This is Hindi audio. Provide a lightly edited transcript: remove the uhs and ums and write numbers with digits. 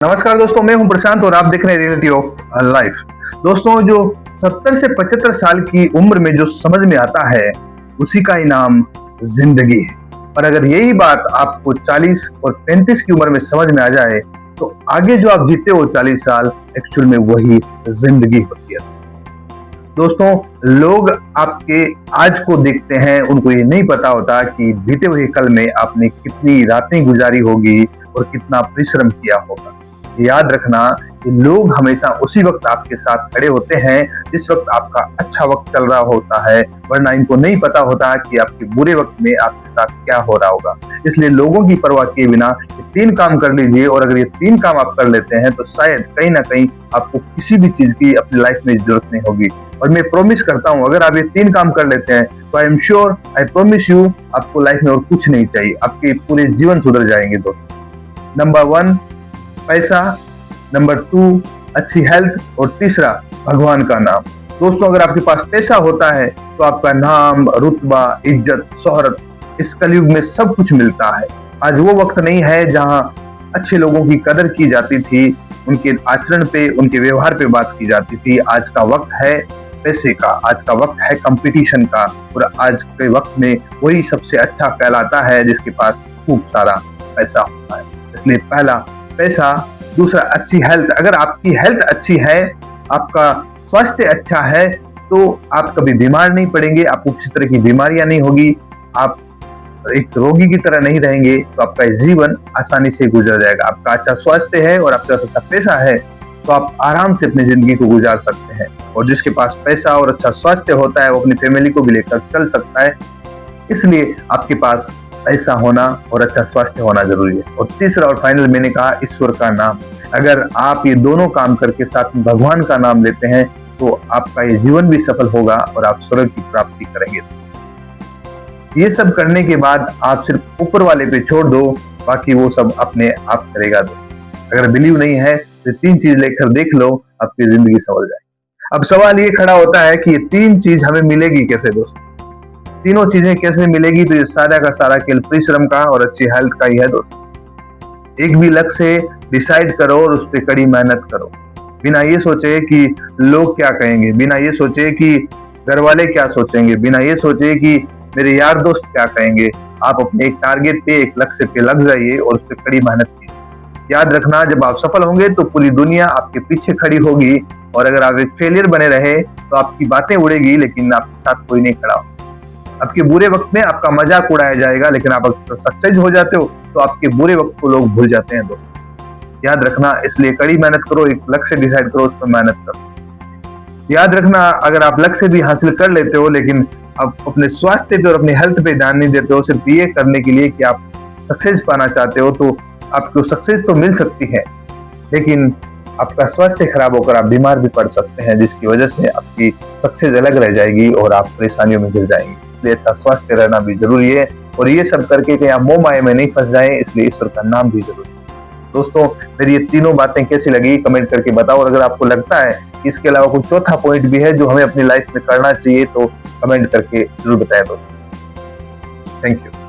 नमस्कार दोस्तों, मैं हूं प्रशांत और आप देख रहे हैं रियलिटी ऑफ लाइफ। दोस्तों, जो 70 से 75 साल की उम्र में जो समझ में आता है उसी का ही नाम जिंदगी है। और अगर यही बात आपको 40 और 35 की उम्र में समझ में आ जाए तो आगे जो आप जीते हो 40 साल एक्चुअल में वही जिंदगी होती है। दोस्तों, लोग आपके आज को देखते हैं, उनको ये नहीं पता होता कि बीते हुए कल में आपने कितनी रातें गुजारी होगी और कितना परिश्रम किया होगा। याद रखना कि लोग हमेशा उसी वक्त आपके साथ खड़े होते हैं जिस वक्त आपका अच्छा वक्त चल रहा होता है, वरना इनको नहीं पता होता कि आपके बुरे वक्त में आपके साथ क्या हो रहा होगा। इसलिए लोगों की परवाह किए बिना ये 3 काम कर लीजिए, और अगर ये 3 काम आप कर लेते हैं तो शायद कहीं ना कहीं आपको किसी भी चीज की अपनी लाइफ में जरूरत नहीं होगी। और मैं प्रॉमिस करता हूं, अगर आप ये 3 काम कर लेते हैं तो I am sure, I promise you, आपको लाइफ में और कुछ नहीं चाहिए, आपके पूरे जीवन सुधर जाएंगे। दोस्तों, नंबर 1 पैसा, नंबर 2 अच्छी हेल्थ, और तीसरा भगवान का नाम। दोस्तों, अगर आपके पास पैसा होता है तो आपका नाम, रुतबा, इज्जत, शोहरत, इस कलयुग में सब कुछ मिलता है। आज वो वक्त नहीं है जहां अच्छे लोगों की कदर की जाती थी, उनके आचरण पे, उनके व्यवहार पे बात की जाती थी। आज का वक्त है पैसे का, आज का वक्त है कंपटीशन का, और आज के वक्त में वही सबसे अच्छा कहलाता है जिसके पास खूब सारा पैसा होता है। इसलिए पहला पैसा, दूसरा अच्छी हेल्थ। अगर आपकी हेल्थ अच्छी है, आपका स्वास्थ्य अच्छा है, तो आप कभी बीमार नहीं पड़ेंगे, आपको किसी तरह की बीमारियां नहीं होगी, आप एक रोगी की तरह नहीं रहेंगे, तो आपका जीवन आसानी से गुजर जाएगा। आपका अच्छा स्वास्थ्य है और आपके पास अच्छा पैसा है तो आप आराम से अपनी जिंदगी को गुजार सकते हैं। और जिसके पास पैसा और अच्छा स्वास्थ्य होता है वो अपनी फैमिली को भी लेकर चल सकता है। इसलिए आपके पास पैसा होना और अच्छा स्वास्थ्य होना जरूरी है। और तीसरा और फाइनल मैंने कहा, ईश्वर का नाम। अगर आप ये दोनों काम करके साथ में भगवान का नाम लेते हैं तो आपका ये जीवन भी सफल होगा और आप स्वर्ग की प्राप्ति करेंगे। ये सब करने के बाद आप सिर्फ ऊपर वाले पे छोड़ दो, बाकी वो सब अपने आप करेगा। दोस्तों, अगर बिलीव नहीं है तो 3 चीज लेकर देख लो, आपकी जिंदगी संभल जाएगी। अब सवाल ये खड़ा होता है कि ये 3 चीज हमें मिलेगी कैसे। दोस्तों, तीनों चीजें कैसे मिलेगी, तो ये सारा का सारा केवल परिश्रम का और अच्छी हेल्थ का ही है। दोस्तों, एक भी लक्ष्य डिसाइड करो और उस पर कड़ी मेहनत करो, बिना ये सोचे कि लोग क्या कहेंगे, बिना ये सोचे कि घर वाले क्या सोचेंगे, बिना ये सोचे कि मेरे यार दोस्त क्या कहेंगे। आप अपने एक टारगेट पे, एक लक्ष्य पे लग जाइए और उस पर कड़ी मेहनत कीजिए। याद रखना, जब आप सफल होंगे तो पूरी दुनिया आपके पीछे खड़ी होगी, और अगर आप एक फेलियर बने रहे तो आपकी बातें उड़ेगी लेकिन आपके साथ कोई नहीं खड़ा। आपके बुरे वक्त में आपका मजाक उड़ाया जाएगा, लेकिन आप अगर सक्सेस हो जाते हो तो आपके बुरे वक्त को लोग भूल जाते हैं। दोस्तों, याद रखना, इसलिए कड़ी मेहनत करो, एक लक्ष्य डिसाइड करो, उस पर मेहनत करो। याद रखना, अगर आप लक्ष्य भी हासिल कर लेते हो लेकिन आप अपने स्वास्थ्य पे और अपनी हेल्थ पे ध्यान नहीं देते हो, सिर्फ ये करने के लिए कि आप सक्सेस पाना चाहते हो, तो आपको सक्सेस तो मिल सकती है लेकिन आपका स्वास्थ्य खराब होकर आप बीमार भी पड़ सकते हैं, जिसकी वजह से आपकी सक्सेस अलग रह जाएगी और आप परेशानियों में गिर जाएंगे। इसलिए अच्छा स्वास्थ्य रहना भी जरूरी है, और ये सब करके कहीं आप मोह माया में नहीं फंस जाएं, इसलिए ईश्वर का नाम भी जरूरी है। दोस्तों, मेरी ये तीनों बातें कैसी लगी कमेंट करके बताओ, और अगर आपको लगता है कि इसके अलावा कोई चौथा पॉइंट भी है जो हमें अपनी लाइफ में करना चाहिए तो कमेंट करके जरूर बताएं। दोस्तों, थैंक यू।